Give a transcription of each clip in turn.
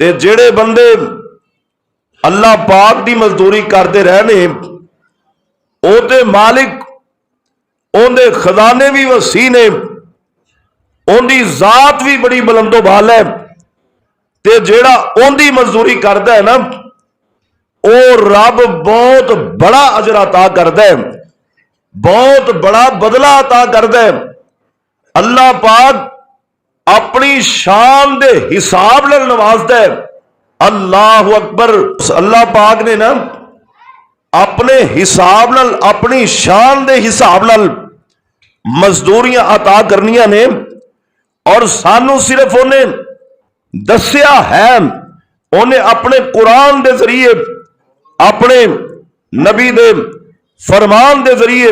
ते जेड़े बंदे अल्लाह पाक की मजदूरी करते रहे ने ओदे मालिक उनके खजाने भी वसी ने, उनकी जात भी बड़ी बुलंदो बाल है। ते जेड़ा उनकी मजदूरी करता है ना वो रब बहुत बड़ा अजर अता करता है, बहुत बड़ा बदला अता करता है। अल्लाह पाक अपनी शान दे हिसाब नाल नवाजदा है। अल्लाह अकबर। अल्लाह पाक ने ना अपने हिसाब नाल, अपनी शान दे हिसाब नाल मजदूरियां अता करनियां ने और सानू सिर्फ उन्हें दस्या है, उन्हें अपने कुरान के जरिए, अपने नबी दे फरमान के जरिए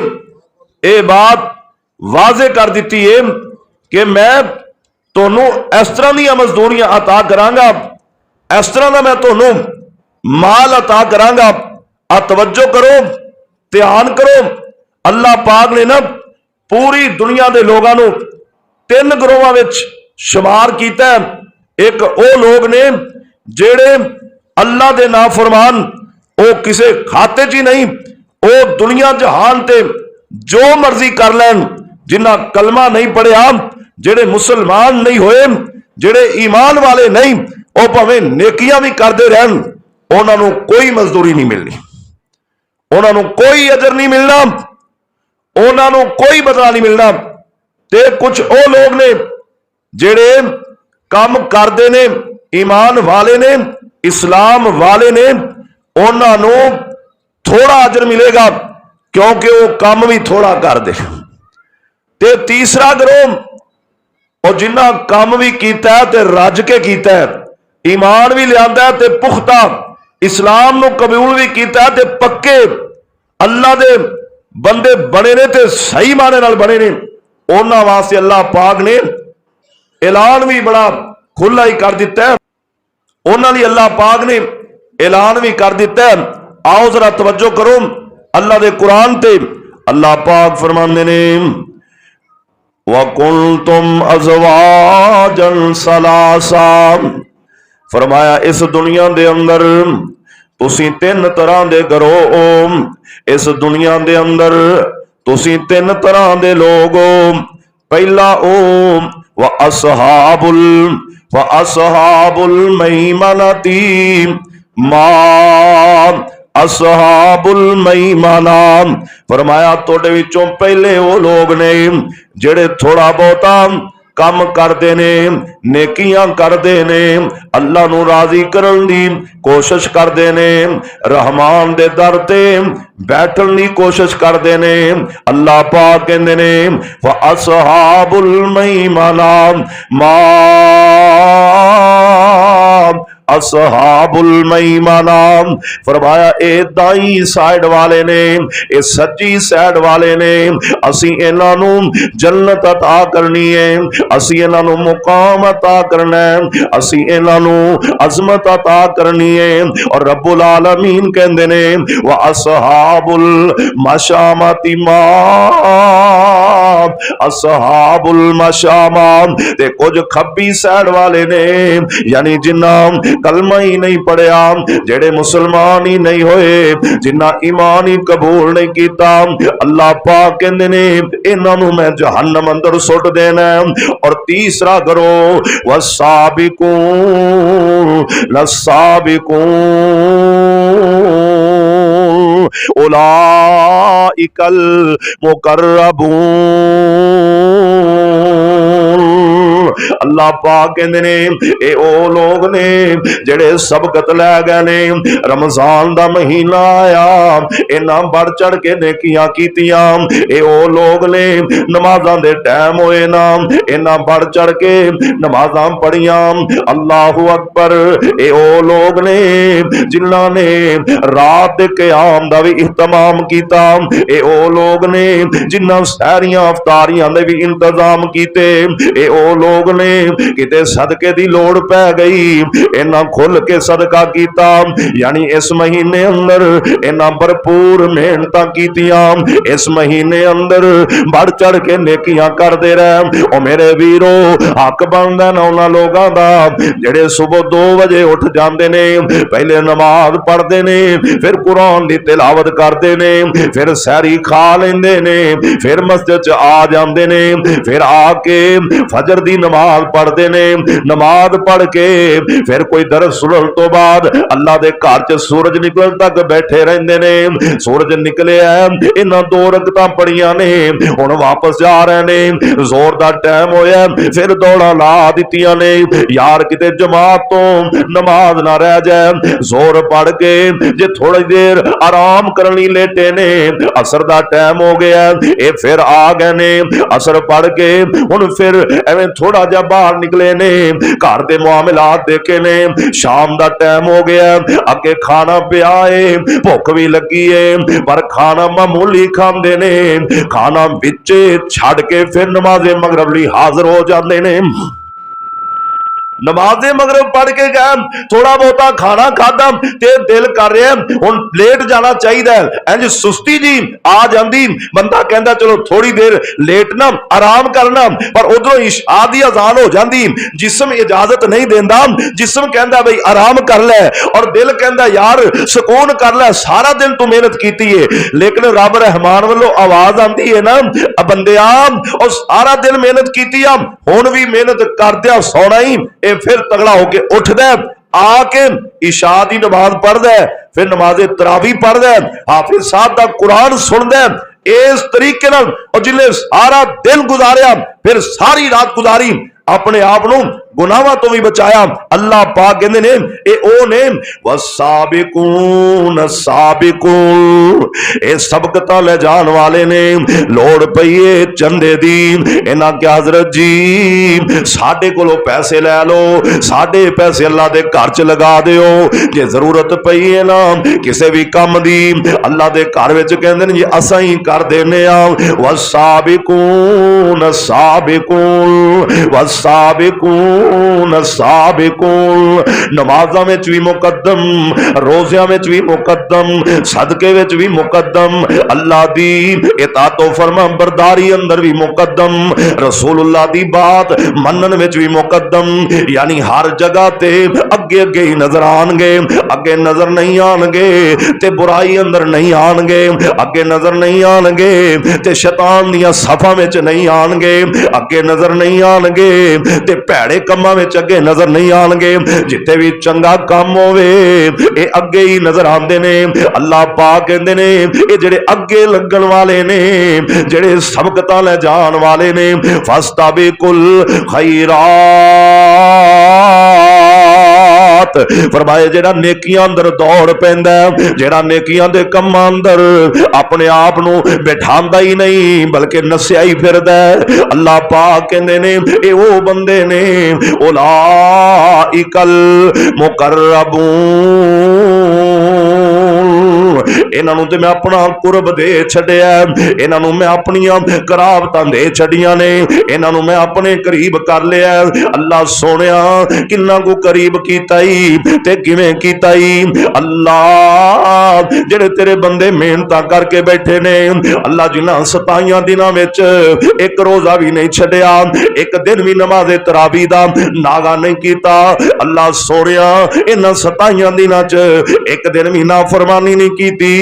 ये बात वाजे कर दी है कि मैं तुहानू इस तरह दी मजदूरियां अता करांगा, इस तरह का मैं तुहानू माल अता करांगा। आ तवज्जो करो, ध्यान करो। अल्लाह पाक ने ना पूरी दुनिया के लोगों को तीन गिरोहां विच शुमार किया। एक वो लोग ने जेड़े अल्लाह के नाफरमान, वो किसी खाते च ही नहीं, वो दुनिया जहान ते जो मर्जी कर लैन, जिन्ना कलमा नहीं पढ़िया, जेड़े मुसलमान नहीं होए, जेड़े ईमान वाले नहीं, वो भावें नेकियां भी करते रहन, उन्होंने कोई मजदूरी नहीं मिलनी, उन्होंने कोई अजर नहीं मिलना, उन्होंने कोई बदला नहीं मिलना। ते कुछ वो लोग ने जेड़े काम करते ने, ईमान वाले ने, इस्लाम वाले ने, उन्होंने थोड़ा अजर मिलेगा क्योंकि वो काम भी थोड़ा करते। ते तीसरा गिरोह और जिन्ना काम भी किया है ते रज के किया है, ईमान भी लिया है ते पुख्ता इस्लाम को कबूल भी किया है ते पक्के अल्लाह दे बंदे बने ने ते सही माने नाल बने ने। उन्हां वास्ते अल्लाह पाक ने ऐलान भी बड़ा खुला ही कर दिता है, उन्हां लई अल्लाह पाक ने ऐलान भी कर दिता है। आओ जरा तवज्जो करो अल्लाह दे कुरान ते। अल्लाह पाक फरमांदे ने वकुंतुम अज़वाजन सलासा, फरमाया इस दुनिया दे अंदर तुसी तीन तरह दे गिरोह, इस दुनिया दे अंदर तुसी तीन तरह दे लोग हो। पहला ओ व असहाबुल मैमनती मा असहाबुल मैमना, फरमाया तोड़े विचों पहले वो लोग ने जेड़े थोड़ा बहुता काम करते ने, नेकियां करते ने, अल्लाह नू राजी करन दी कोशिश करते ने, रहमान दे दर ते बैठन की कोशिश करते ने। अल्लाह पाक कहंदे ने व असहाबुल मैमना मा असहाबुल मैमना, फरमाया ए दाई साइड वाले ने, ए सच्ची साइड वाले ने, असी इन्हां नू जन्नत अता करनी है, असी इन्हां नू मुकाम अता करना है, असी इन्हां नू अजमत अता करनी है। और रब्बुल आलमीन कहंदे ने व असहाबुल मशामति मा असहाबुल मशामा, ते कुछ खब्बी साइड वाले ने, यानी जिन्ना कलमा ही नहीं पढ़िया, जेड़े मुसलमान ही नहीं होए, जिन्ना ईमान ही कबूल नहीं किया, अल्लाह पाक कहंदे ने इन्हां नू मैं जहन्नम अंदर सुट देना। और तीसरा गिरोह वसाबिकून लसाबिकून उलाइकल मुकर्रबून, अल्लाह पाक कहंदे ने ए ओ लोग ने जेड़े सबकत लै गए ने। रमजान दा महीना आया, इन्हां बढ़ चढ़ के नेकियां कीतियां, ए ओ लोग ने नमाज़ां दे टाइम होए ना, इन्हां बढ़ चढ़ के नमाज़ां पढ़ियां। अल्लाहु अकबर। ए ओ लोग ने जिन्हां ने रात दे क़याम दा भी इहतमाम कीता, ए ओ लोग ने जिन्हां सहरियां अफतारियां दे भी इंतजाम कीते, ए ओ लोग लोग ने किते सदके दी लोड़ पै गई, इन्हां खुल के सदका कीता। यानी इस महीने अंदर इन्हां भरपूर मेहनतां कीतियां, इस महीने अंदर बढ़ चढ़ के नेकियां करदे रहे। ओ मेरे वीरो, हक बनदा ना उन्हां लोगां दा जेड़े सुबह 2 बजे उठ जाते ने, पहले नमाज पढ़ते ने, फिर कुरान की तिलावत करते ने, फिर सैरी खा लेंदे ने, फिर मस्जिद च आ जाते ने, फिर आके फजर की नमाज पढ़ते ने, नमाज पढ़ के फिर कोई दरस सुनन तो बाद अल्लाह के घर च सूरज निकलन तक बैठे रहते ने। सूरज निकले इन्हां 2 रकतां पढ़ियां ने, हुण वापस जा रहे ने, जोर का टाइम होया, फिर दौड़ा ला दित्तियां ने, यार किते जमात तो नमाज ना रह जाए। जोर पढ़ के जे थोड़ी देर आराम करनी लेटे ने, असर का टाइम हो गया, ये फिर आ गए ने, असर पढ़ के हुण फिर एवें थोड़ा जा बाहर निकले ने, घर के मामलात देखे ने, शाम का टाइम हो गया, अगे खाना पिया है, भुख भी लगी है, पर खाना मामूली खांदे ने, खाना विच छड़ के फिर नमाज़े मगरिब लई हाजिर हो जाते ने। नमाज़े मगरिब पढ़ के गए, थोड़ा बहुता खाना खादा ते दिल कर रहा हुण लेट जाना चाहिए, इंज सुस्ती जी आ जाती, बंदा कहता चलो थोड़ी देर लेटना आराम करना, पर उधरों इशा दी अजान हो जाती, जिस्म इजाजत नहीं देता, जिस्म कहता बई आराम कर ले, और दिल कहता यार सुकून कर ले, सारा दिन तू मेहनत की है, लेकिन रब रहमान वालों आवाज आती है ना, बंदिया और सारा दिन मेहनत की, हुण भी मेहनत करदे सौना ही, फिर तगड़ा होके उठदा आके इशा दी नमाज पढ़दा, फिर नमाज़े तरावी पढ़दा, हाफिज साहब दा कुरान सुनदा, इस तरीके नाल और जिन्हें सारा दिन गुजारिया, फिर सारी रात गुजारी, अपने आप नूं गुनाहां तो भी बचाया। अल्लाह पाक कहंदे ने ए ओ ने वसाबिकून साबिकून, ए सबकतां ले जान वाले ने, लोड़ पई है चंदे दी, इन्हां क्या हजरत जी साडे कोलों पैसे लै लो, साडे पैसे अल्लाह दे घर च लगा दिओ, जे जरूरत पई है ना किसी भी काम दी अल्लाह दे घर विच कहंदे ने जी असां ही कर देने आ। वसाबिकून साबिकून वसाबिकून साबिकून, नमाज़ां विच भी मुकद्दम, रोज़ियां विच भी मुकद्दम, सदके विच भी मुकद्दम, अल्लाह दी इताअत और फरमाबरदारी अंदर भी मुकद्दम, रसूलुल्लाह दी बात मनन विच भी मुकद्दम, यानी हर जगह ते अगे अगे ही नजर आएंगे, अगे नजर नहीं आएंगे ते बुराई अंदर नहीं आएंगे, अगे नजर नहीं आएंगे ते शैतान दियां सफां विच नहीं आएंगे, अगे नजर नहीं आएंगे ते भैड़े कम्मां विच अगे नजर नहीं आएंगे, जिथे भी चंगा काम होवे ये अगे ही नजर आते ने। अल्लाह पाक कहंदे ने ये जेड़े अगे लगन वाले ने, जेड़े सबकतां ले जान वाले ने, फस्ताबिकुल खैरात, फरमाए जेड़ा नेकियां अंदर दौड़ पैंदा, जेड़ा नेकियां दे कम्मां अंदर अपने आप नूं बिठांदा ही नहीं बल्कि नस्या ही फिरदा, अल्लाह पाक कहंदे ने ए ओ बंदे ने उलाइकल मुकर्रबून, इन्हों तो मैं अपना कुरब दे छड़िया, इन्हों मैं अपनिया करावतां दे छड़िया ने, इन्हों मैं अपने करीब कर लिया। अल्लाह सोनिया किन्ना को करीब कीता ही ते किवें कीता ही, अल्लाह जेड़े तेरे बंदे मेहनत करके बैठे ने, अल्लाह जिन्हां 27 दिनां विच एक रोजा भी नहीं छड़िया, एक दिन भी नमाज़े तरावी दा नागा नहीं कीता, अल्लाह सोनिया इन्हां 27 दिनां च एक दिन भी नाफरमानी नहीं कीती,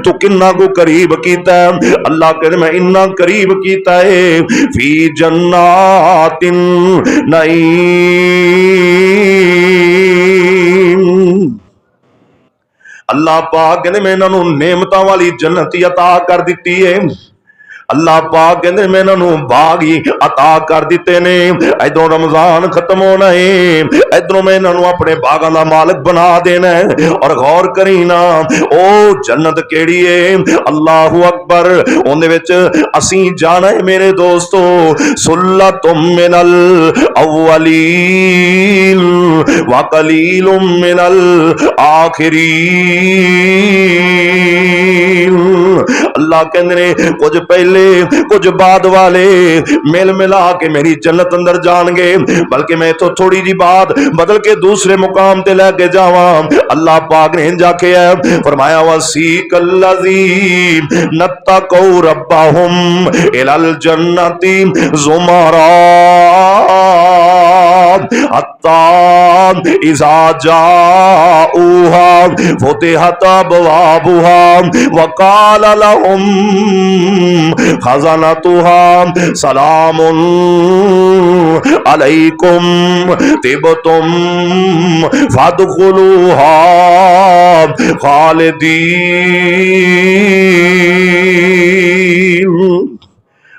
तू किन्ना को करीब कीता है। अल्लाह कहते मैं इन्ना करीब कीता है, फी जन्नातिन नईम, अल्लाह पाक कहते मैं इन्हों नेमतां वाली जन्नत अता कर दी है। अल्लाह पाक कहते मैं इन्हों बाग ही अता कर दिते ने, इधरों रमजान खत्म होना है, इधरों मैं इन्हों अपने बागां दा मालिक बना देना है। और गौर करी ना ओ जन्नत केड़ी है, अल्लाहु अकबर, उहदे विच असीं जाना है मेरे दोस्तों, सुल्लतुम मिनल अव्वलीन व कलीलुम मिनल आखिरीन। अल्लाह कहंदे ने कुछ पहले कुछ बाद वाले मिल मिला के मेरी जन्नत अंदर जाएंगे, बल्कि मैं तो थोड़ी जी बात बदल के दूसरे मुकाम ते लेके जावा। अल्लाह पाक ने इंजा के फरमाया वसीकल्लज़ीन नत्तक़ौ रब्बहुम इलल जन्नति ज़ुमरा हत्ता इज़ा जाऊहा फुतिहत अबवाबुहा वक़ाल लहुम खज़नतुहा सलामुन अलैकुम तिबतुम फदखुलूहा खालिदीन।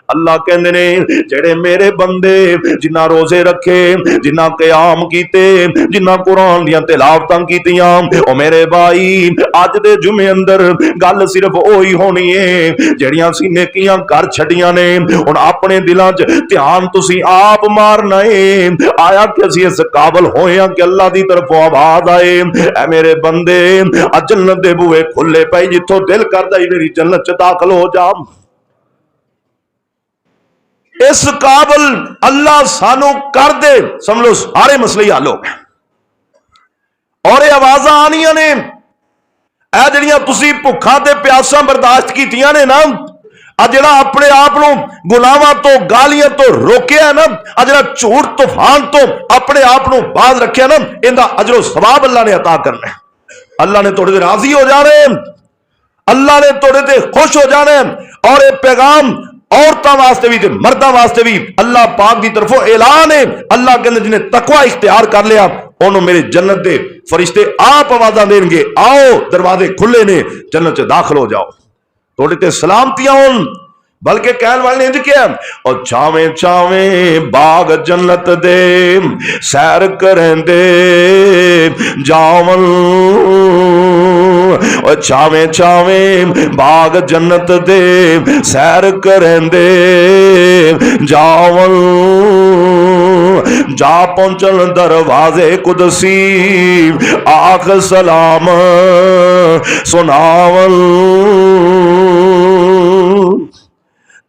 अल्लाह कहते ने जेड़े मेरे बंदे जिन्ना रोजे रखे, जिन्ना कयाम कीते, जिन्ना कुरान दियां तिलावतां कीतियां, ओ मेरे भाई अज दे जुमे अंदर गल सिर्फ ओही होनी है जेड़ियां सी नेकियां कर छड़ियां ने। हुण अपने दिलां च ध्यान तुसी आप मारना है, आया कि असीं इस काबल होए हां कि अल्लाह दी तरफों आवाज आए ऐ मेरे बंदे जन्नत दे बूहे खुले पए, जिथों दिल करदा ही मेरी जन्नत च दाखल हो जा। इस काबल अल्लाह सानू कर दे, समझ लो सारे मसले हल हो गए। और ये आवाज़ां आनियां ने ए जिहड़ियां तुसीं भुखा ते प्यासा बर्दाश्त कीतियां ने ना, आ जिहड़ा अपने आप नूं गुलामां तो गालियां तो रोकिया ना, आ जिहड़ा झूठ तूफान तो अपने आप नूं बाज रखिया ना, इहदा अजरो सवाब अल्लाह ने अता करना है। अल्लाह ने तुहाडे ते राजी हो जाना है, अल्लाह ने तुहाडे ते खुश हो जाना है। और ये पैगाम औरतों वास्ते भी मर्दों वास्ते भी अल्लाह पाक की तरफों ऐलान है। अल्लाह कहते जिन्हें तकवा इख्तियार कर लिया उन्होंने मेरी जन्नत दे फरिश्ते आप आवाज़ां देंगे, आओ दरवाजे खुले ने, जन्नत च दाखिल हो जाओ, थोड़े ते सलामतियां होन। बल्कि कहने वाले ने इंज किया और छावे छावे बाग जन्नत दे सैर करेंदे जावन, और छावे छावे बाग जन्नत दे सैर करेंदे जावन, जा पहुंचन दरवाजे कुदसी आख सलाम सुनावन।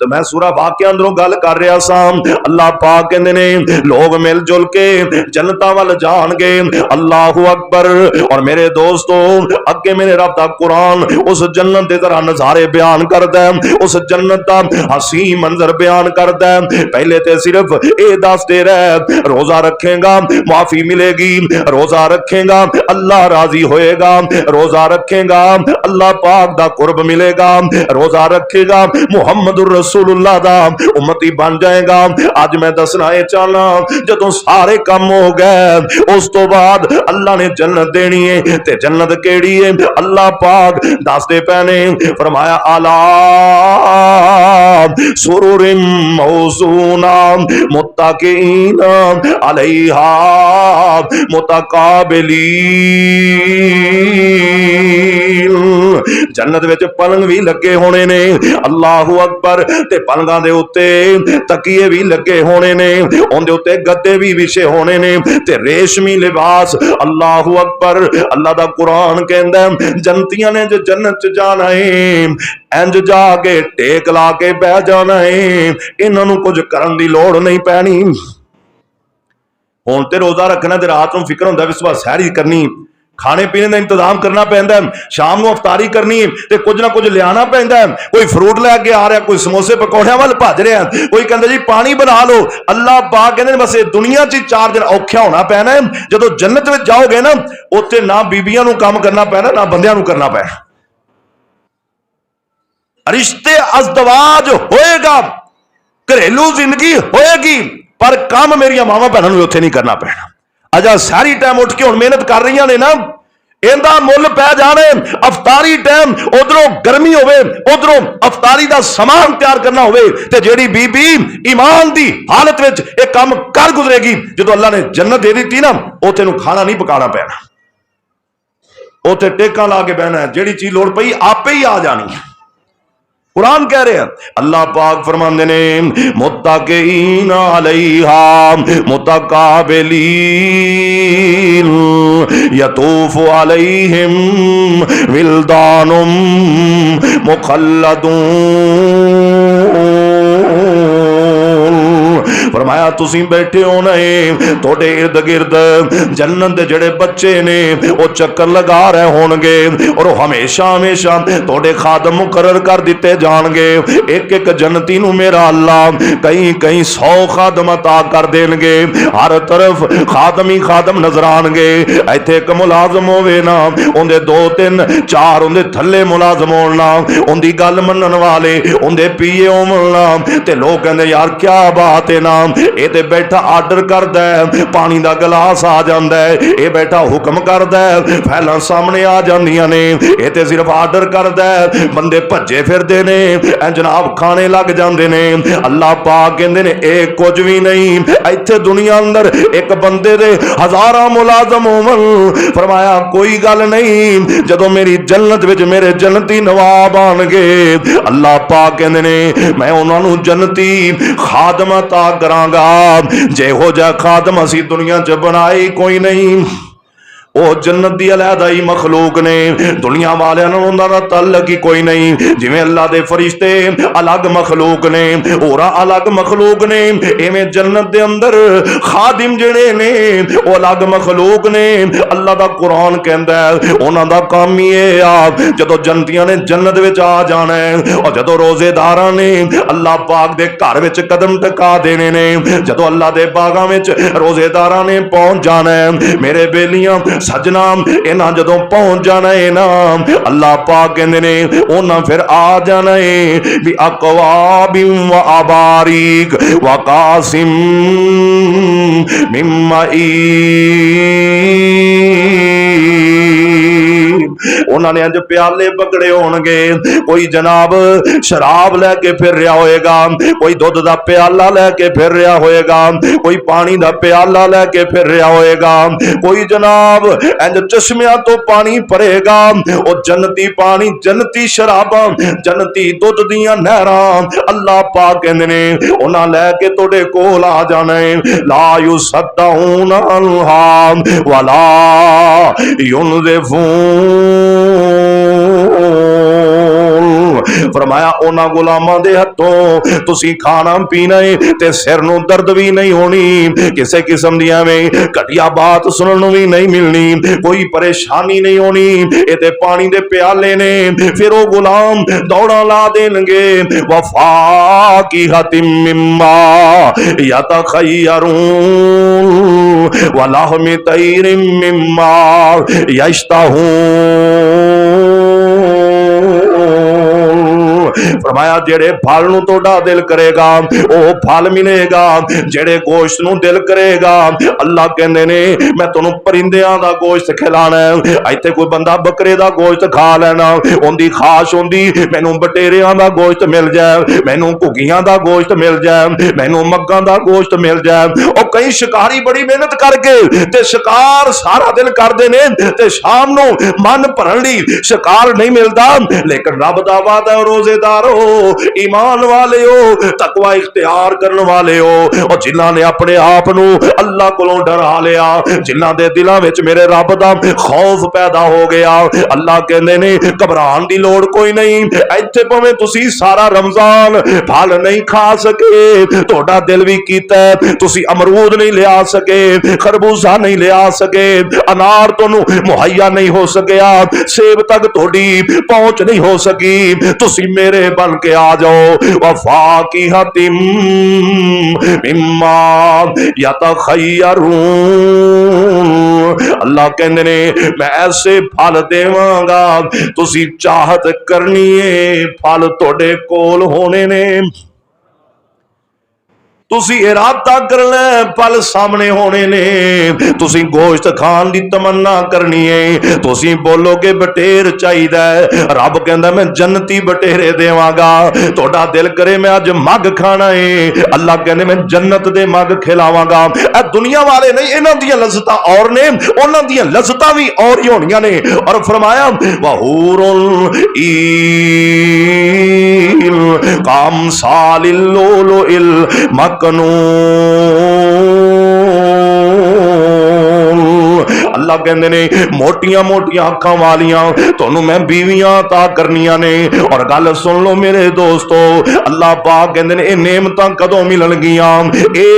तो मैं सूरा वाकिया अंदरों गल कर रहा सा। अल्लाह पाक कहते ने लोग मिलजुल के जन्नतां वल जाणगे, अल्लाहु अकबर। और मेरे दोस्तों अगे मेरे रब दा कुरान उस जन्नत दे जरा नजारे बयान करदा है, उस जन्नत दा हसीन मंजर बयान करदा है। पहले ते सिर्फ ये दसदे रह रोजा रखेगा माफी मिलेगी, रोजा रखेगा अल्लाह राजी होएगा, रोजा रखेगा अल्लाह पाक दा कुर्ब मिलेगा, रोजा रखेगा मुहम्मदुर रसूलुल्लाह दा उम्मती बन जाएगा। आज मैं दसना ये चाहना जदों सारे काम हो गए उस तो बाद अल्लाह ने जन्नत देनी है। ते जन्नत केड़ी है अल्लाह पाक दसदे पैने, फरमाया आला सुरुरिम मौसूना मुत्तकीना अलैहा मुतकाबिलीन। जन्नत विच पलंग भी लगे होने ने, अल्लाहु अकबर। ते पलंगां दे उत्ते तकिए भी लगे होने ने, उनदे उत्ते गद्दे भी विछे होने ने, ते रेशमी लिबास। अल्लाहु अकबर। अल्लाह दा कुरान कहंदा जन्नतियां ने जो जन्नत च जाना है इंज जाके टेक ला के बह जाना है, इन्हां नूं कुछ करन दी लोड़ नहीं पैनी। हुण ते रोजा रखना ते रात नूं फिक्र हुंदा भी सुबह सहरी करनी, खाने पीने का इंतजाम करना पैंदा है, शाम को अफतारी करनी है तो कुछ ना कुछ लियाना पैंदा है। कोई फ्रूट लैके आ रहा, कोई समोसे पकौड़ियां वाल भज रहा, कोई कहता जी पानी बना लो। अल्लाह पाक कहते बस दुनिया च 4 दिन औखा होना पैना है, जो जन्नत में जाओगे ना उत्थे ना बीबियां नूं काम करना पैना ना बंदियां नूं करना पैना, रिश्ते अज़दवाज होएगा, घरेलू जिंदगी होएगी, पर काम मेरिया मावां भैनों नूं उत्थे नहीं करना पैना। अजा सारी टाइम उठ के हुण मेहनत कर रही ने ना, इहदा मुल पै जाने। अफतारी टाइम उधरों गर्मी होवे, उधरों अफतारी दा समान तैयार करना होवे, ते जेड़ी बीबी ईमान दी हालत विच इह काम कर गुजरेगी, जदों अल्लाह ने जन्नत दे दी ना उत्थे नूं खाना नहीं पकाना पैना, उत्थे टेकां ला के बहना है, जेड़ी चीज लोड़ पई आपे ही आ जानी है। कुरान कह रहे हैं अल्लाह पाक फरमाते ने मुत्तकीन अलैहा मुतकाबिलीन यतूफु अलैहिम विल्दानुम मुखल्लदून फरमाया तुसी बैठे हो नहीं, थोड़े इर्द गिर्द जन्नत दे जेड़े बच्चे ने वो चक्कर लगा रहे होणगे और हमेशा हमेशा थोड़े खादम मुकर्रर कर दिते जाणगे। एक एक जन्नती नूं मेरा अल्लाह कई कई 100 खादम अता कर देणगे, हर तरफ खादम ही खादम नजर आणगे। इत्थे एक मुलाजम होवे ना, उहदे 2 3 4 उहदे थल्ले मुलाजम होण ना, उहदी गल मनण वाले उहदे पीए होवण ना, ते लोग कहंदे यार क्या बात है ना, ये ते बैठा आर्डर करदा है, पानी दा गिलास आ जांदा है, ये बैठा हुक्म करदा है, फैलां सामने आ जांदियां ने, ये ते सिर्फ आर्डर करदा है, बंदे भज्जे फिरदे ने, ऐ जनाब खाने लग जांदे ने। अल्लाह पाक कहंदे ने ये कुछ भी नहीं, इत्थे दुनिया अंदर एक बंदे दे 1000 मुलाजम होवन। फरमाया कोई गल नहीं, जदों मेरी जन्नत विच मेरे जन्नती नवाब आणगे, अल्लाह पाक कहंदे ने मैं उन्हां नूं जन्नती खादम अता करांगा, जिहो जिहा खादम असीं दुनिया च बनाई कोई नहीं। वो जन्नत दी अलहदा ही मखलूक ने, दुनिया वालियां नाल उन्हां दा तल्लक ही कोई नहीं। जिवें अल्लाह दे फरिश्ते अलग मखलूक ने, होरा अलग मखलूक ने, इवें जन्नत दे अंदर खादिम जेड़े ने वो अलग मखलूक ने। अल्लाह दा कुरान कहंदा है उन्हां दा काम ही ये आ, जदों जन्नतियां ने जन्नत विच आ जाना है और जदों रोजेदारां ने अल्लाह पाक दे घर विच कदम टका देने ने, जदों अल्लाह दे बागां विच रोजेदारां ने पहुंच जाना है, मेरे बेलियां सजना इन्हां जदों पहुंच जाना है ना, अल्लाह पाक कहंदे ने उन्हां फिर आ जाना है भी अकवाबिम व अबारीक व कासिम मिम्माई। उन्होंने अज प्याले पकड़े होणगे, कोई जनाब शराब लैके फिर रहा होएगा, कोई दुध का प्याला लैके फिर रहा होएगा, कोई पानी का प्याला लैके फिर रहा होएगा, कोई जनाब इंज चश्मिया तो पानी भरेगा, वो जन्नती पानी जन्नती शराबा जन्नती दुध दियां नहरां अल्लाह पाक कहंदे ने उन्हां लैके तोड़े कोल आ जाना है। ला युसद्दऊना अन्हा वला युनज़िफून। फरमाया उन्हां गुलामां दे हत्थों तुसी खाना पीना है ते सिर नूं दर्द भी नहीं होनी, किसी किस्म दी एवें घटिया बात सुनन नूं भी नहीं मिलनी, कोई परेशानी नहीं होनी। ये ते पानी दे प्याले ने, फिर वो गुलाम दौड़ा ला देणगे वफा की हतिम मिम्मा यतखय्यरून व लहमी तैरिम मिम्मा यश्तहून। फरमाया जेड़े फल नूं तोड़ा दिल करेगा वो फल मिलेगा, जेड़े गोश्त नूं दिल करेगा अल्लाह कहंदे ने मैं तुहानूं परिंदियां दा गोश्त खिलाना है। इत्थे कोई बंदा बकरे दा गोश्त खा लेना, उहदी खाश हुंदी मैनूं बटेरियां दा गोश्त मिल जाए, मैनूं घुगियां दा गोश्त मिल जाए, मैनूं मग्गां दा गोश्त मिल जाए। और कई शिकारी बड़ी मेहनत करके ते शिकार सारा दिन करदे ने ते शाम नूं मन भरन लई शिकार नहीं मिलदा, लेकिन रब दा वादा रोजेदार हो, ईमान वाले हो, तकवा इख्तियार करने वाले हो, और जिन्हां ने अपने आप नूं अल्लाह कोलों डरा लिया, जिन्हां दे दिलां विच मेरे रब दा खौफ पैदा हो गया, अल्लाह कहंदे ने घबराण दी लोड़ कोई नहीं। इत्थे भावें तुसी सारा रमजान फल नहीं खा सके, तुहाडा दिल भी कीता तुसी अमरूद नहीं लिया सके, खरबूजा नहीं लिया सके, अनार तुहानूं मुहैया नहीं हो सकिया, सेब तक तुहाडी पहुंच नहीं हो सकी, तुसी मेरे बन के आ जाओ। वफा की हतिम मिम्मा यतखय्यरून। अल्लाह कहंदे ने मैं ऐसे फल देवांगा, तुसी चाहत करनी है फल तुहाडे कोल होने ने, तुसी इरादा करना फल सामने होने ने। तुसी गोश्त खान की तमन्ना करनी है, तुसी बोलोगे बटेर चाहिए, रब कहंदा मैं जन्नती बटेरे देवांगा। तुहाडा दिल करे मैं अज मग खाना है, अल्लाह कहंदे मैं जन्नत दे मग खिलावांगा। ए दुनिया वाले नहीं, इन्हां दी लज़्ज़तां और ने, उन्हां दी लज़्ज़तां भी और ही होणियां ने। और फरमाया वहूरुल ईन काम सालिल लोलोइल मकनून। अल्लाह अल्लाह कहते ने मोटियां मोटियां अखां वालियां तुहानू मैं बीवियां अता करनियां ने। और गल सुन लो मेरे दोस्तों, अल्लाह पाक कहते ने नेमतां कदों मिलणगियां, ए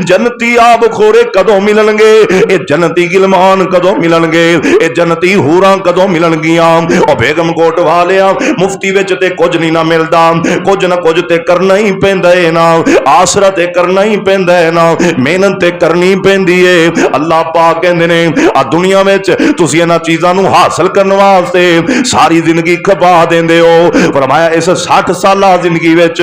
जन्नती आब खोरे कदों मिलणगे, ए जन्नती गिलमान कदों मिलणगे, ए जन्नती हूरां कदों मिलणगियां। ओ बेगम कोट वालिया मुफ्ती विच ते कुछ नहीं ना मिलदा, कुछ ना कुछ ते करना ही पैंदा है ना, आसरा ते करना ही पैंदा है ना, मेहनत ते करनी पैंदी है। अल्लाह पाक कहंदे ने आ दुनिया विच तुसीं इन्हां चीज़ां नूं हासिल करन वास्ते सारी जिंदगी खपा देंदे हो। फरमाया इस 60 साला जिंदगी विच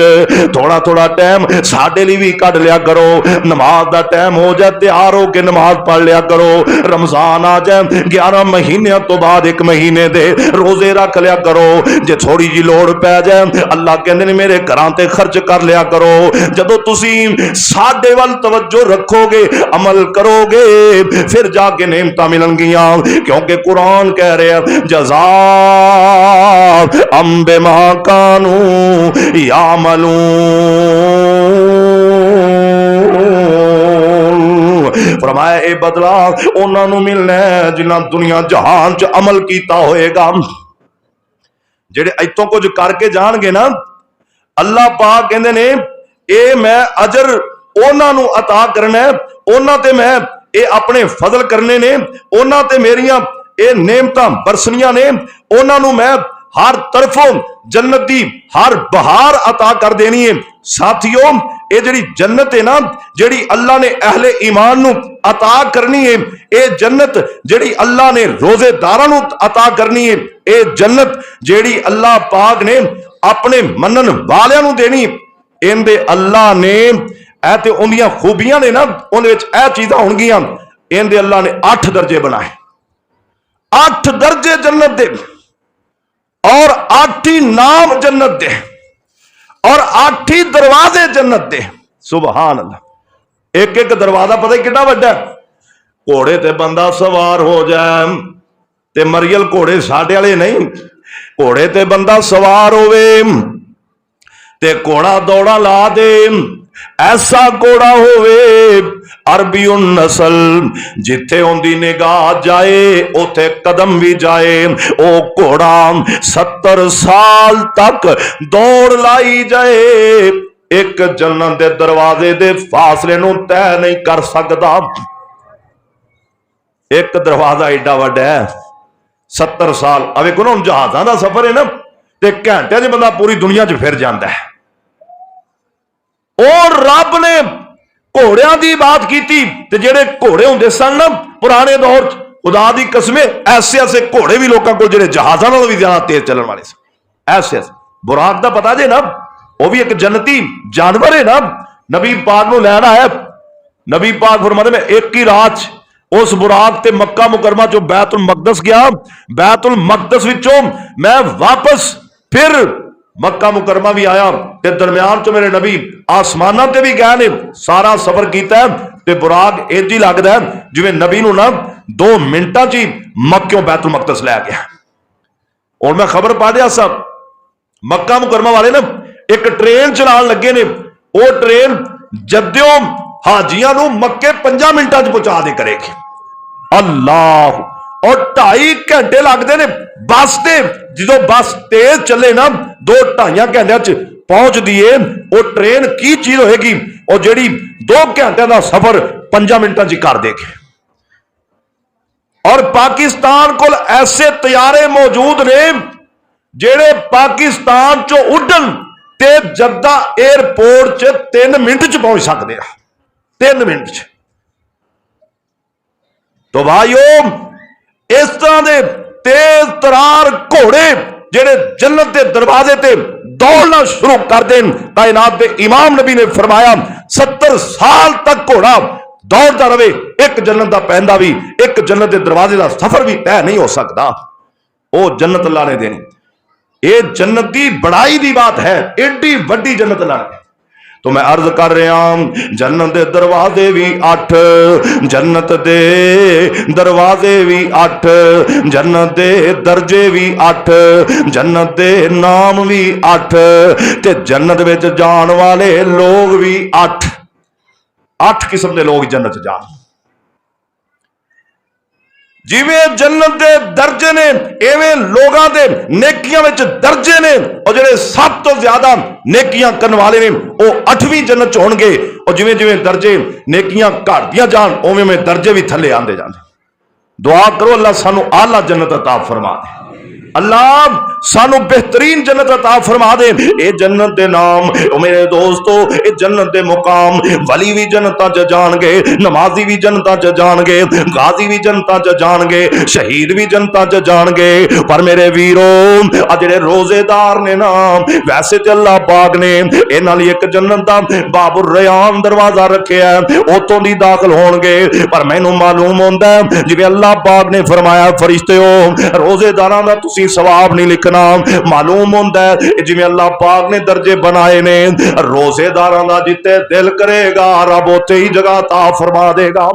थोड़ा थोड़ा टाइम साडे लई भी कढ लिया करो, नमाज दा टाइम हो जाए तैयार हो के नमाज पढ़ लिया करो, रमजान आ जाए 11 महीनों तो बाद एक महीने दे रोजे रख लिया करो, जे थोड़ी जी लोड़ पै जाए अल्लाह कहंदे ने मेरे घरां ते खर्च कर लिया करो। जदों तुसीं साडे वल तवज्जो रखोगे, अमल करोगे, फिर जाके नेमतां मिलणगियां, क्योंकि कुरान कह रहा है जज़ा अम बिमा कानू यामलून। फरमाया ए बदला उन्हां नूं मिलना है जिन्हां दुनिया जहान च अमल कीता होएगा। जेड़े इतों कुछ करके जाणगे ना, अल्लाह पाक कहंदे ने ए मैं अजर उन्हां नूं अता करना है, उन्हां ते मैं ए अपने फजल करने ने, उन्हां ते मेरियां ए नेमतां बरसनियां ने, उन्हां नूं मैं हर तरफों जन्नत दी हर बहार अता कर देनी है। साथियों ये जिहड़ी जन्नत है ना, जिहड़ी अल्लाह ने अहले ईमान नूं अता करनी है, ये जन्नत जिहड़ी अल्लाह ने रोजेदारां नूं अता करनी है, ये जन्नत जिहड़ी अल्लाह पाक ने अपने मनन वालियां नूं देनी, इहदे अल्लाह ने ऐ ते उहदियां खूबियां ने ना, उहदे विच ऐ चीज़ां होणगियां। इहदे अल्लाह ने 8 दर्जे बनाए, 8 दर्जे जन्नत दे, और 8 ही नाम जन्नत दे, और 8 ही दरवाजे जन्नत दे। सुभान अल्लाह। एक एक दरवाजा पता ही कितना वड्डा है। घोड़े ते बंदा सवार हो जाए ते मरियल घोड़े साडे वाले नहीं, घोड़े ते बंदा सवार होवे ते घोड़ा दौड़ा ला दे, ऐसा घोड़ा होवे अरबी नस्ल, जिथे उनकी निगाह जाए उथे कदम भी जाए। ओ घोड़ा 70 साल तक दौड़ लाई जाए, एक जन्नत दे दरवाजे दे फासले नूं तय नहीं कर सकता। एक दरवाजा एडा वड्डा है, 70 साल। अब वेखो ना, जहाज़ां दा सफर है ना, ते घंटे च बंदा पूरी दुनिया च फिर जाता है। और रब ने घोड़ियां की बात की, जेडे घोड़े होंदे सन ना पुराने दौर च, खुदा दी कसम ऐसे ऐसे घोड़े भी लोगों को जेडे जहाज़ां नालों भी ज्यादा तेज चलने वाले सन। ऐसे ऐसे बुराक का पता जे ना, वह भी एक जन्नती जानवर है ना। नबी पाक नूं लैण आया, नबी पाक फरमाते मैं एक ही रात उस बुराक ते मक्का मुकरमा चो बैतुल मकदस गया, बैतुल मकदस विचों मैं वापस फिर मक्का मुकरमा भी आया, ते दरम्यान चो मेरे नबी आसमानां ते भी गए ने, सारा सफर किया है। ते बुराक इंज ही लगदा है जिवें नबी नूं ना 2 मिनटां च ही मक्कों बैतुल मकदस लै गया। और मैं खबर पढ़िया सब मक्का मुकरमा वाले ना एक ट्रेन चलान लगे ने, वो ट्रेन जद्यों हाजियां नूं मक्के 5 मिनटां च पहुंचा दे करेगी। अल्लाह। और 2.5 घंटे लगते ने बस से, जो बस तेज चले ना 2-2.5 घंटे च पहुंच दिए, वो ट्रेन की चीज होएगी और जेड़ी 2 घंटे का सफर 5 मिनटां च कर देगी। और पाकिस्तान को ऐसे तैयारे मौजूद ने जेड़े पाकिस्तान चो उड़न ते जद्दा एयरपोर्ट च 3 मिनट च पहुंच सकते हैं, 3 मिनट च। तो भाइयों इस तरह के तेज तरार घोड़े जेड़े जन्नत के दरवाजे ते दौड़ना शुरू कर दें, कायनात के इमाम नबी ने फरमाया 70 साल तक घोड़ा दौड़ता रहे, एक जन्नत का पैंदा भी, एक जन्नत के दरवाजे का सफर भी तय नहीं हो सकता। वो जन्नत अल्लाह ने देनी। ये जन्नत की बड़ाई की बात है, एडी वड्डी जन्नत अल्लाह ने। तो मैं अर्ज कर रहा हूं जन्नत दे दरवाजे भी 8, जन्नत दे दरवाजे भी 8, जन्नत दे दर्जे भी 8, जन्नत दे नाम भी 8, ते जन्नत विच जान वाले लोग भी 8 किस्म के लोग जन्नत जान। जिवें जन्नत दे दर्जे ने इवें लोगां दे नेकियां विच दर्जे ने। और जिहड़े सब तो ज्यादा नेकियां करने वाले ने वो 8वीं जन्नत च होणगे। और जिवें जिवें दर्जे नेकियां घटदियां जान उवें उवें दर्जे भी थल्ले आंदे जांदे। दुआ करो अल्लाह सानू आला जन्नत अता फरमा दे। अल्लाह सानू बेहतरीन जन्नत अता फरमा दे। ये जन्नत दे नाम ओ मेरे दोस्तों, ये जन्नत दे मुकाम वली भी जन्नतां च जाणगे, नमाजी भी जन्नतां च जाणगे, गाजी भी जन्नतां च जाणगे, शहीद भी जन्नतां च जाणगे। पर मेरे वीरो आ जेड़े रोजेदार ने ना, वैसे ते अल्लाह पाक ने इन्हां लई एक जन्नत दा बाबुर रयान दरवाजा रखिया है, उतों दी दाखिल होणगे। पर मैनू मालूम होंदा है जिवें अल्लाह पाक ने फरमाया फरिश्तेओ रोजेदारां दा तुसीं सवाब नहीं लिखना। मालूम होंदा है जिवें अल्लाह पाक ने दर्जे बनाए ने, रोजेदारां दा जिते दिल करेगा रब उते ही जगह ता फरमा देगा।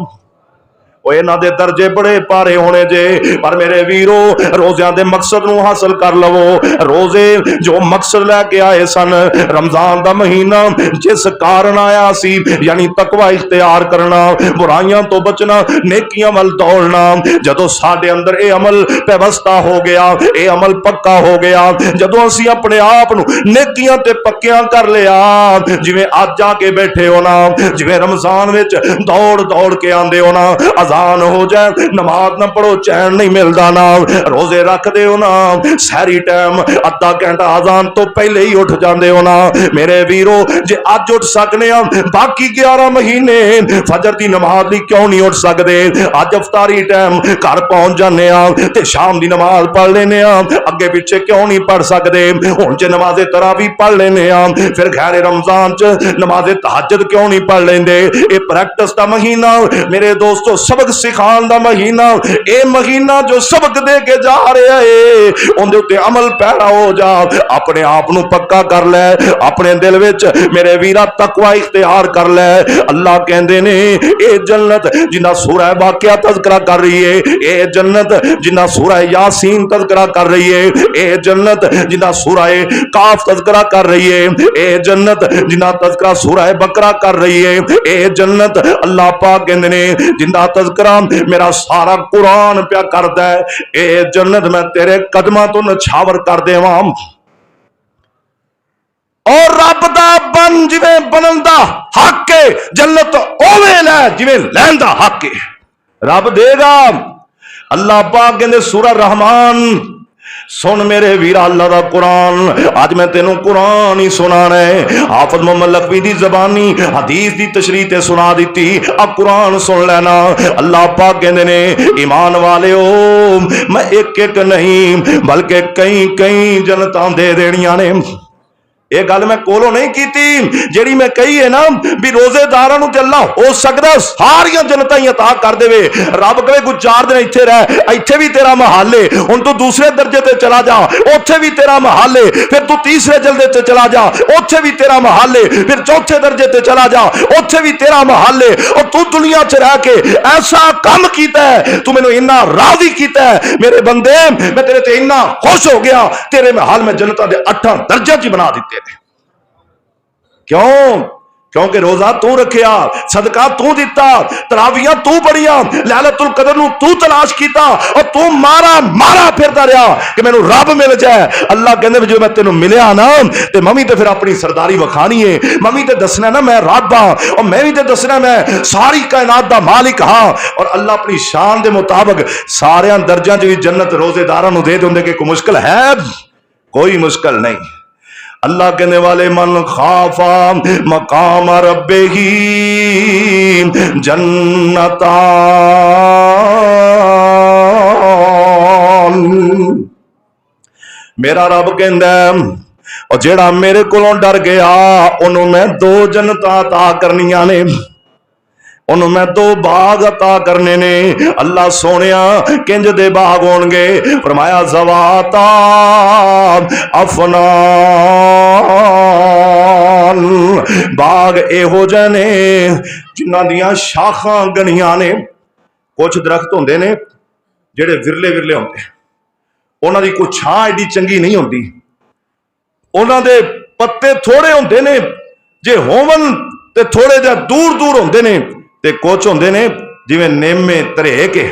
इन्हां दे दर्जे बड़े भारे होने जे। पर मेरे वीरो रोज़ियां दे मकसद नूं हासिल कर लवो। रोजे जो मकसद लैके आए सन, रमजान दा महीना जिस कारण आया सी, यानी तकवा इख्तियार करना, बुराइयां तो बचना, नेकियां वल दौड़ना। जदों साडे अंदर ये अमल व्यवस्था हो गया, ये अमल पक्का हो गया, जदों असीं अपने आप नूं नेकियां ते पक्कियां कर लिया, जिवें अज आके बैठे हो ना, जिवें रमजान विच दौड़ दौड़ के आंदे हो ना, अजान हो जाए नमाज ना पढ़ो चैन नहीं मिलता ना, रोजे रखते हो ना, सहरी टाइम अद्धा घंटा अजान तो पहले ही उठ जाते हो ना। मेरे वीरो जे अज उठ सकने बाकी 11 महीने फजर की नमाज ली क्यों नहीं उठ सकते? अज अफतारी टाइम घर पहुंच जाने ते शाम की नमाज पढ़ लेने, अगे पिछे क्यों नहीं पढ़ सकते? हुण जे नमाजे तरावी पढ़ लेने, फिर खैर रमजान च नमाजे तहज्जुद क्यों नहीं पढ़ लेंदे? ये प्रैक्टिस का महीना मेरे दोस्तों, सबक सिखाने का महीना, ये महीना जो सबक दे के जा रहा है उनके उत्ते अमल पैरा हो जा। अपने आप नू पक्का कर ले, अपने दिल विच मेरे वीरा तकवा इख्तियार कर ले। अल्लाह कहंदे ने ये जन्नत जिन्ना सूरह वाक़िया तज़किरा कर रही है, ये जन्नत जिन्ना सूरह यासीन तज़किरा कर रही है, ये जन्नत जिन्ना सूरह काफ तज़किरा कर रही है, ये जन्नत जिन्ना तज़किरा सूरह बकरा कर रही है, ये जन्नत अल्लाह पाक कहंदे ने जिंदा तज़किरा मेरा सारा कुरान प्या करदा है। ये जन्नत मैं तेरे कदमां तो नछावर कर देवां। और रब दा बन जिवें बनन दा हक है, जन्नत ओवें लै जिवें लैण दा हक है। रब देगा। अल्लाह पाक कहंदे सूरह रहमान सुन मेरे वीरा अल्लाह दा कुरान, आज मैं तेनों कुरान ही सुनाना है। हाफिज मोहम्मद लखवी दी जबानी हदीस दी तशरीह ते सुना दी, अब कुरान सुन लेना। अल्लाह पाक कहंदे ने ईमान वाले हो मैं एक एक नहीं बल्कि कई कई जन्नतां दे देनियां ने। यह गल मैं कोलों नहीं की, जी मैं कही है ना भी रोजेदारां नूं ते अल्लाह हो सकदा सारियां जनतां ही अता कर देवे। रब कहे कुछ 4 दिन इत्थे रह, इत्थे भी तेरा महल है, हुण तू दूसरे दर्जे ते चला जा, उत्थे भी तेरा महल है, फिर तू तीसरे जल्दे ते चला जा, उत्थे भी तेरा महल है, फिर चौथे दर्जे ते चला जा, उत्थे भी तेरा महल है। और तू दुनिया च रह के ऐसा काम कीता है, तू मैनूं इन्ना राजी कीता है मेरे बंदे, मैं तेरे ते इन्ना खुश हो गया, तेरे महल मैं जनता दे 8 दर्जे च बना दिते। क्यों? क्योंकि रोजा तू रखिया, सदका तू दिता, तरावियां तू पढ़िया, लैलतुल कदर नूं तू तलाश कीता, और तू मारा मारा फिरदा रहा कि मैनूं रब मिल जाए। अल्लाह कहंदे जो मैं तेनों मिलिया ना ते मम्मी ते फिर अपनी सरदारी वखानी है, मम्मी ते दसना ना मैं रब हाँ, और मैं भी ते दसना मैं सारी कायनात दा मालिक हाँ। और अल्लाह अपनी शान दे मुताबिक सारे दर्जा च भी जन्नत रोजेदारां नूं दे देंदे कि कोई मुश्किल है? कोई मुश्किल नहीं। अल्लाह कहने वाले मन खाफा मकाम रब्बे ही जन्नता, मेरा रब कहंदा और जेड़ा मेरे कोलों डर गया उन्हों मैं 2 जन्नतां अता करनियां ने, उन्होंने मैं 2 बाग अता करने ने। अल्लाह सोनिया किंज दे बाग होणगे? फरमाया ज़वाता अफनान, बाग एहो जे ने जिन्हां दियां शाखां गणियां ने। कुछ दरख्त होंदे ने जेड़े विरले विरले होंदे, उन्हां दी कोई छां एडी चंगी नहीं होंदी, उन्हां दे पत्ते थोड़े होंदे ने, जे होवन ते थोड़े जिहा दूर दूर होंदे ने, ते कुछ होंदे ने जिवें नेमे धरे के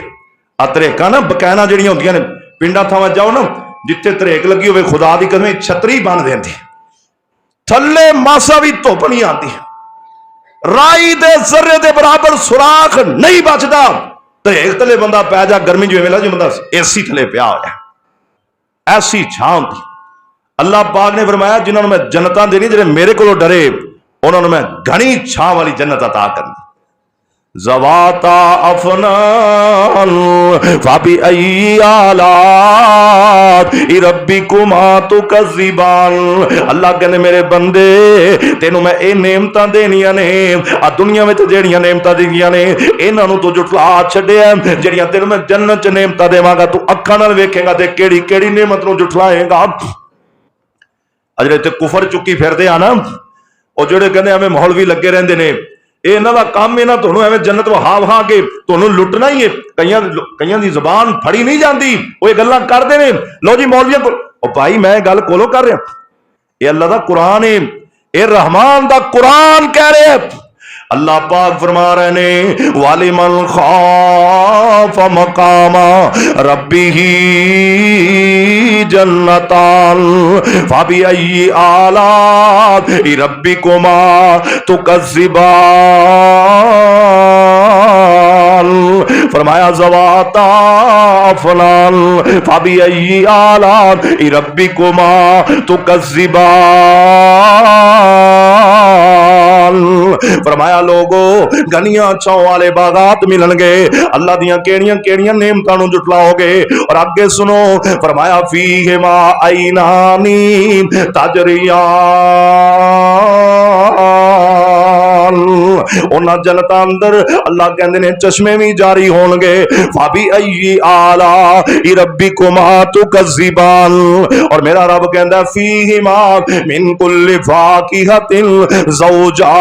आ धरेका ना बकैना जिहड़ियां हुंदियां ने पिंडां थावां जाओ ना जिथे धरेक लगी होवे खुदा दी कसम छतरी बन देंदी थल्ले मासा भी धुप नहीं आती राई दे जर्रे दे बराबर सुराख नहीं बचदा धरेक थले बंदा पै जा गर्मी च वेला जो बंदा एसी थले पिया होया ऐसी छां हुंदी अल्लाह पाक ने फरमाया जिन्होंने मैं जन्नतां देनी जिहड़े मेरे कोलों डरे उन्होंने मैं घनी छां वाली जन्नत अता करनी ज़वाता अफ़नान फ़बी अय्यि आलात रब्बिकुमा तुकज़्ज़िबान। अल्लाह कहने मेरे बंदे तेनों मैं ये नेमतां देनियां ने आ दुनिया में जेड़ियां नेमतां दियां ने इन्हां नूं तू जुटला छड्डिया जेड़ियां तेनों मैं जन्नत च नेमतां देवांगा तू अखां नाल वेखेगा ते केड़ी केड़ी नेमत नूं जुटलाएगा। अजरे ते कुफर चुकी फिरदे आ ना ਉਹ ਜਿਹੜੇ ਕਹਿੰਦੇ ਐਵੇਂ ਮੌਲਵੀ ਲੱਗੇ ਰਹਿੰਦੇ ਨੇ ਇਹ ਇਹਨਾਂ ਦਾ ਕੰਮ ਇਹਨਾਂ ਤੁਹਾਨੂੰ ਐਵੇਂ ਜੰਨਤ ਵਹਾ ਵਹਾ ਕੇ ਤੁਹਾਨੂੰ ਲੁੱਟਣਾ ਹੀ ਹੈ। ਕਈਆਂ ਦੀ ਜ਼ੁਬਾਨ ਫੜੀ ਨਹੀਂ ਜਾਂਦੀ ਉਹ ਇਹ ਗੱਲਾਂ ਕਰਦੇ ਨੇ। ਲਓ ਜੀ ਮੌਲਵੀਆਂ ਕੋਲ ਉਹ ਭਾਈ ਮੈਂ ਇਹ ਗੱਲ ਕੋਲੋਂ ਕਰ ਰਿਹਾ ਇਹ ਅੱਲਾ ਦਾ ਕੁਰਾਨ ਹੈ ਇਹ रहमान ਦਾ कुरान कह रहे हैं। अल्लाह पाक फरमा रहे ने वालिमन खौफ मकामा रब्बिही जन्नतान फबी अय्यि आलात रब्बिकुमा तुकज़्ज़िबान। फरमाया ज़वाता अफ़नान फबी अय्यि आलात रब्बिकुमा तुकज़्ज़िबान। फरमाया लोगो गनिया छाओ वाले बागात मिलनगे अल्लाह दियां केड़ियां केड़ियां नेमतां नूं जुटलाओगे। और आगे सुनो फरमाया फीहिमा ऐनानी तजरियान। उन्हां जन्नतां अंदर अल्लाह कहंदे ने चश्मे भी जारी होणगे। फबी अय्यि आला रब्बिकुमा तुकज़्ज़िबान। और मेरा रब कहंदा फीहिमा मिन कुल्लि फाकिहतिन ज़ौजान।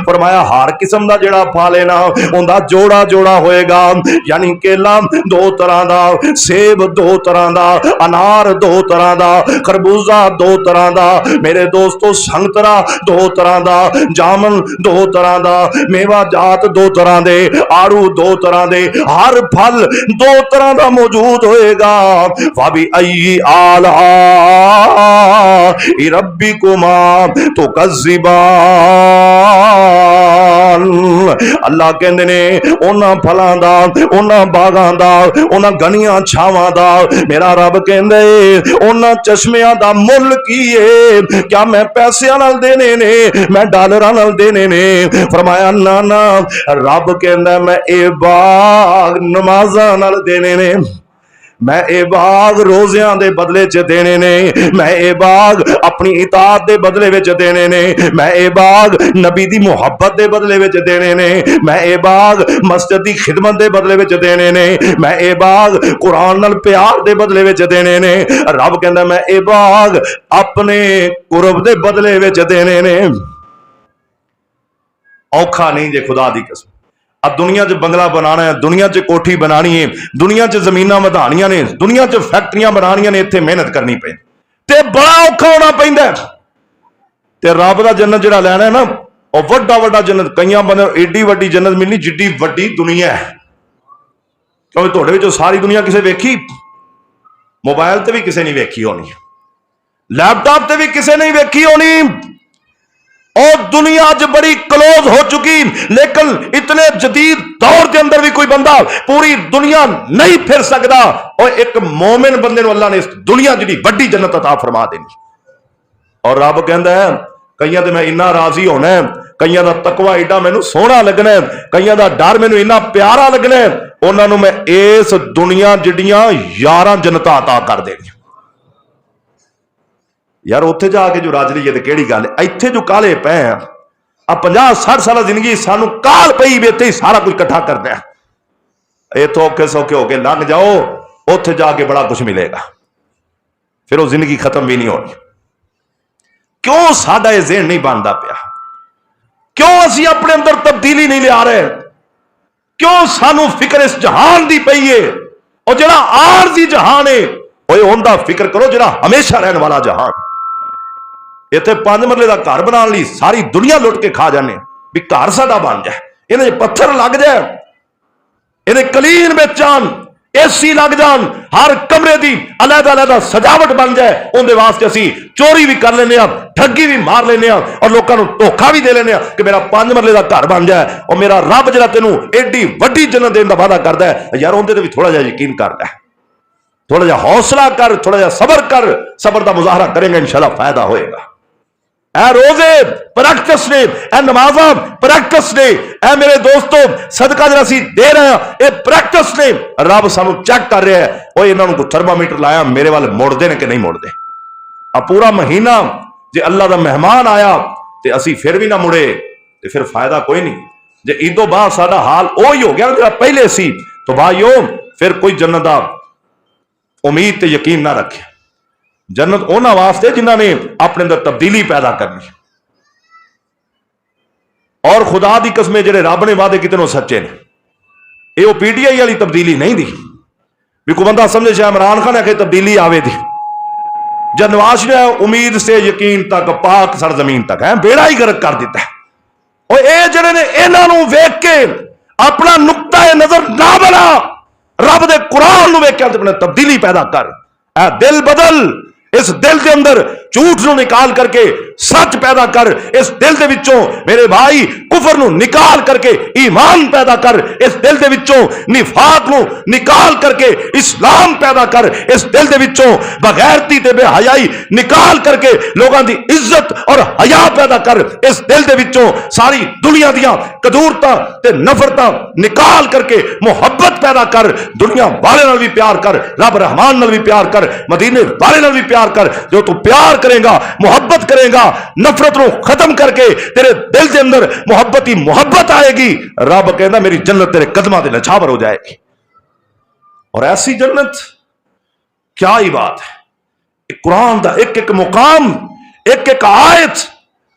फरमाया हर किस्म का जिहड़ा फल है ना उनका जोड़ा जोड़ा होएगा यानी केला दो तरह का सेब दो तरह का अनार दो तरह का खरबूजा दो तरह का मेरे दोस्तों संतरा दो तरह का जामन दो तरह का मेवा जात दो तरह के आड़ू दो तरह के हर फल दो तरह का मौजूद होएगा। फबी अय्यि आला रब्बिकुमा तुकज़्ज़िबान। अल्लाह कहंदे ने उन्हां फलां दा उन्हां बागां दा उन्हां गनियां छावां दा मेरा रब कहंदे उन्हां चश्मियां दा मुल की है क्या मैं पैसियां नाल देने ने मैं डॉलरां नाल देने ने। फरमाया ना ना रब कहंदा मैं ए बाग नमाज़ां नाल देने ने मैं ए बाग रोज़ियां दे बदले च देने ने मैं ए बाग अपनी इताअत दे बदले विच देने ने मैं ए बाग नबी दी मुहब्बत दे बदले विच देने ने मैं ए बाग मस्जिद दी खिदमत दे बदले विच देने ने मैं ए बाग कुरान नाल प्यार दे बदले विच देने ने। रब कहंदा मैं ए बाग अपने कुर्ब दे बदले विच देने ने। औखा नहीं जे खुदा दी कसम अब दुनिया च बंगला बनाना है दुनिया च कोठी बनानी है दुनिया च जमीनां वधाणियां ने दुनिया च फैक्ट्रियां बनानियां ने इत्थे मेहनत करनी पैंदी ते बड़ा औखा होना पैंदा ते रब दा जन्नत जिहड़ा लैना है ना ਉਹ ਵੱਡਾ ਵੱਡਾ जन्नत कईयां बंदे एडी वड्डी जन्नत मिलनी जिड्डी वड्डी दुनिया है क्योंकि तुहाडे विचों सारी दुनिया किसे वेखी मोबाइल ते भी किसे नहीं वेखी होनी लैपटॉप ते भी किसे नहीं वेखी होनी और दुनिया आज बड़ी क्लोज हो चुकी लेकिन इतने जदीद दौर के अंदर भी कोई बंदा पूरी दुनिया नहीं फिर सकता और एक मोमिन बंदे को अल्लाह ने इस दुनिया जी वड्डी जन्नत अता फरमा देनी। और रब कहंदा है कईयां ते मैं इन्ना राजी होना है कईयां दा तकवा एडा मैनू सोहना लगना है कईयां दा डर मैनू इन्ना प्यारा लगना है उन्हां नूं मैं इस दुनिया जिहड़ियां 11 जन्नतां अता कर देनी। यार उत्थे जाके जो रज लईए तो केड़ी गल है इत्थे जो काले पे आ 50-60 साल जिंदगी सानू काल पई भी इत्थे ही सारा कुछ इकट्ठा करना है इत्थों औखे सौखे होके लंघ जाओ उत्थे जाके बड़ा कुछ मिलेगा फिर वो जिंदगी खत्म भी नहीं होनी। क्यों साडा ये ज़हन नहीं बनता पिया क्यों असीं अपने अंदर तब्दीली नहीं लिया रहे क्यों सानू फिक्र इस जहान दी पई है और जिहड़ा आरजी जहान है ओए उहदा फिक्र करो जिहड़ा हमेशा रहने वाला जहान। इत्थे 5 मरले का घर बनाने लई सारी दुनिया लुट के खा जाने भी घर साडा बन जाए इन्हें पत्थर लग जाए, इन्हें कलीन बेच जान, एसी लग जान, हर कमरे की अलग अलग सजावट बन जाए, उनके वास्ते असी चोरी भी कर लेने, ठगी भी मार लेने और लोगों को धोखा भी दे लेने कि मेरा 5 मरले का घर बन जाए और मेरा रब जो तेन एडी वड्डी जन्नत देने का वादा करता है। यार उनके भी थोड़ा जिहा यकीन करता है, थोड़ा जिहा हौसला कर, थोड़ा जिहा सबर कर, सबर का मुजाहरा करेंगे इंशाअल्लाह फायदा होएगा। ऐ रोजे प्रैक्टिस ने, ऐ नमाजा प्रैक्टिस ने, ऐ मेरे दोस्तों सदका जरा सी दे रहे हैं, ये प्रैक्टिस ने। रब सानू चेक कर रहा है, वो इन्होंने को थर्मामीटर लाया मेरे वाले मुड़ते ने कि नहीं मुड़ते। अब पूरा महीना जे अल्लाह का मेहमान आया तो असी फिर भी ना मुड़े तो फिर फायदा कोई नहीं। जे ईदों बाद साडा हाल वही हो गया जो पहले सी, तो भाइयों फिर कोई जन्नत का उम्मीद ते यकीन ना रखे। जन्नत उन्हां वास्ते जिन्होंने अपने अंदर तब्दीली पैदा करनी, और खुदा की कसमें जेडे रब ने वादे किते सच्चे ने। ये पीटीआई वाली तब्दीली नहीं दी भी कोई बंदा समझे शायद इमरान खान आके तब्दीली आवे दी। जब नवाज ने उम्मीद से यकीन तक पाक सरजमीन तक है बेड़ा ही गर्क कर दिता है। और ये जड़े ने इन्हों वेख के अपना नुक्ता नजर ना बना, रब दे कुरान वेख के अपने तब्दीली पैदा कर। ऐ दिल बदल, इस दिल के अंदर झूठ नु निकाल करके सच पैदा कर। इस दिल के विचों मेरे भाई कुफर नु निकाल करके ईमान पैदा कर। इस दिल के विचों निफाक नु निकाल करके इस्लाम पैदा कर। इस दिल के विचों बगैरती ते बेहयाई निकाल करके लोगों की इज्जत और हया पैदा कर। इस दिल के विचों सारी दुनिया दियां कदूरतां ते नफरतां निकाल करके मुहब्बत पैदा कर। दुनिया वाले नाल भी प्यार कर, रब रहमान नाल भी प्यार कर, मदीने वाले नाल भी प्यार कर। जो तू प्यार करेगा, मुहब्बत करेगा, नफरत को खत्म करके तेरे दिल के अंदर मुहब्बत ही मुहब्बत आएगी। रब कहता मेरी जन्नत तेरे कदमां दे नछावर हो जाएगी। और ऐसी जन्नत क्या ही बात है। कुरान का एक एक मुकाम, एक एक आयत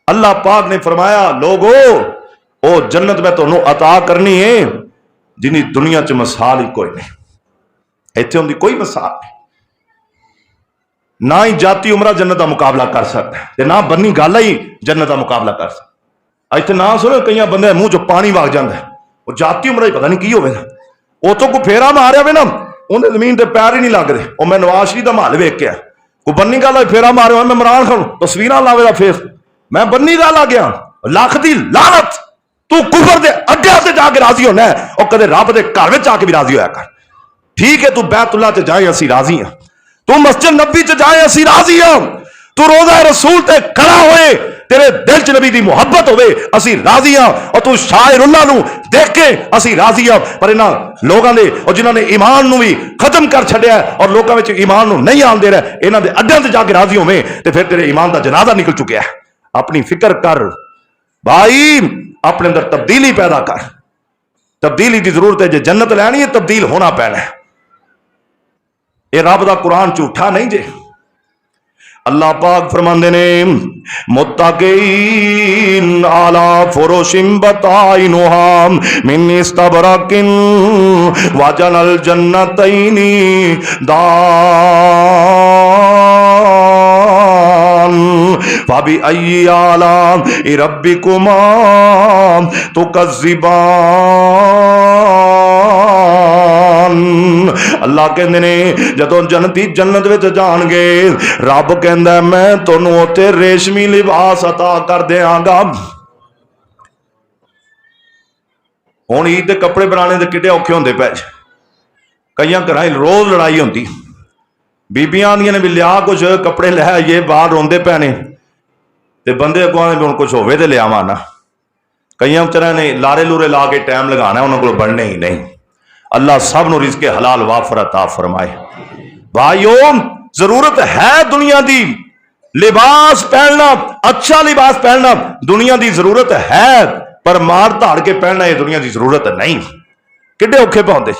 अल्लाह पाक ने फरमाया लोगो ओ जन्नत मैं तुहानू अता करनी है जिन्नी दुनिया च मिसाल ही कोई नहीं। इत्थे उनकी कोई मिसाल नहीं, ना ही जाति उमरा जन्नत का मुकाबला कर सकता है, ना बन्नी गल ही जन्नत का मुकाबला कर सकता। इतने ना सुनो कई बंदे मूँह चो पानी वग जाता है, वो जाति उमरा ही पता नहीं की होगा। उतों कोई फेरा मारिया वे ना उन्हें जमीन के पैर ही नहीं लगते। और मैं नवाज शरीफ का माल वेख के कोई बन्नी गल फेरा मारे, मैं इमरान खान तस्वीर लावे का फेस, मैं बन्नी गल आ गया लख दी लानत। तू कुफर दे अड्डे से जाके राजी होना है और कदे रब के घर में आके भी राजी होया कर। ठीक है तू बैतुल्ला च जाए असी राजी हाँ, तू मस्जिद नबी च जाए असी राजी हाँ, तू रोज़ा रसूल ते खड़ा होए तेरे दिल च नबी दी मुहब्बत होवे असी राजी हाँ, और तू शायरुल्लाह नू देख के असी राजी हाँ। पर इन्हां लोगों ने और जिन्होंने ईमान नू भी खत्म कर छड्या और लोगों में ईमान नू नहीं आन दे रहा, इन्हां दे अड्डियां ते जाके राजी होवे ते फिर तेरे ईमान का जनाजा निकल चुका है। अपनी फिक्र कर भाई, अपने अंदर तब्दीली पैदा कर। तब्दीली की जरूरत है, जे जन्नत लैनी है तब्दील होना पैना है। ये रब दा कुरान झूठा नहीं जे। अल्लाह पाक फरमांदे ने मुत्तकीन आला फुरुशिम बताइनुहा मिन इस्तबरकिन वजनल जन्नतैनी दान फाबी अय्यि आला रब्बिकुमा तुकज़्ज़िबान। अल्लाह कहते ने जदों जन्नती जन्नत विच जाणगे रब कहंदा मैं तुहानू उत्थे रेशमी लिबास अता कर देंगा। हुण ईद दे कपड़े बनाने दे किड्डे औखे हुंदे पए, कई घरां रोज लड़ाई होंदी, बीबियां आंदियां ने भी लिया कुछ कपड़े लै आइए, बाहर रोंदे पए ने ते बंदे अगुआं ने हुण कुछ होवे ते लियावां ना। कई बेचारियां ने लारे लूरे ला के टाइम लगाना, उन्हां कोल बनने ही नहीं। अल्लाह सब नूं रिज़्क़े हलाल वाफर अता फरमाए। भाइयों जरूरत है दुनिया दी लिबास पहनना, अच्छा लिबास पहनना दुनिया की जरूरत है, पर मार धाड़ के पहनना ये दुनिया की जरूरत नहीं। किड्डे औखे पाउंदे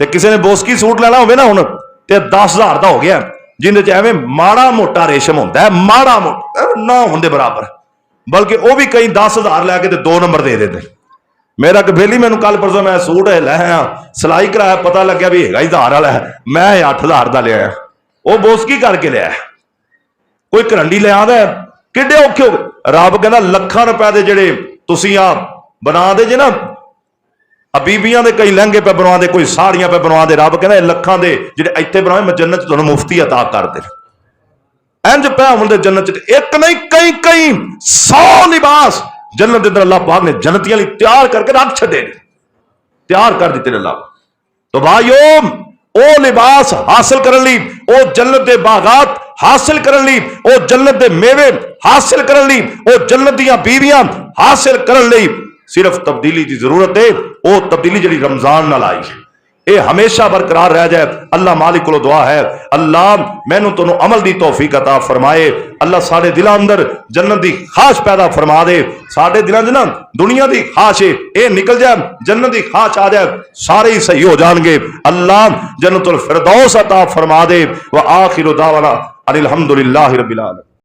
ते किसी ने बोस्की सूट लेना होवे ना हुण ते 10,000 का हो गया, जिंदे एवं माड़ा मोटा रेशम होंदा है, माड़ा मोटा ना होंदे बराबर, बल्कि वह भी कई 10,000 लैके 2 नंबर दे देते। मेरा एक बेली मैनू कल परसों मैं सूट लैया सिलाई कराया, पता लग्या भी है 1000 वाला है, मैं 8,000 का लिया, वो बोस्की करके लिया। कोई घरंडी लिया किड्डे औखे हो। रब कहना लखां रुपए के जेडे तुसीं आ बना दे जे ना बीबियां दे कई लहंगे पे बनवा दे, कोई साड़ियां पे बनवा दे। रब कहना लखां दे जिहड़े इत्थे बनवाए मैं जन्नत तुहानूं मुफ्ती अता कर दे। इंज पिया होंदे जन्नत च, एक नहीं कई कई 100 लिबास जन्नत दे अंदर अल्लाह पाक ने जन्नतियां लई तैयार करके रख छड्डे, तैयार कर दिते अल्लाह। तो भाइयों ओ लिबास हासिल करने लई, ओ जन्नत दे बागात हासिल करने लई, ओ जन्नत दे मेवे हासिल करने लई, ओ जन्नत दीयां बीवियां हासिल करने लई सिर्फ तब्दीली की जरूरत है। वो तब्दीली जी रमजान नाल आई, ये हमेशा बरकरार रह जाए। अल्लाह मालिक को दुआ है, अल्लाह मैनू तुहानू अमल की तौफीक अता फरमाए। अल्लाह साडे दिलों अंदर जन्नत की खाश पैदा फरमा दे। साडे दिलों च ना दुनिया की खाश है ये निकल जाए, जन्नत की खाश आ जाए, सारे ही सही हो जाएंगे। अल्लाह जन्नतुल फिरदौस अता फरमा दे। व आखिरु दावाना अनिल हम्दुलिल्लाहि रब्बिल आलमीन।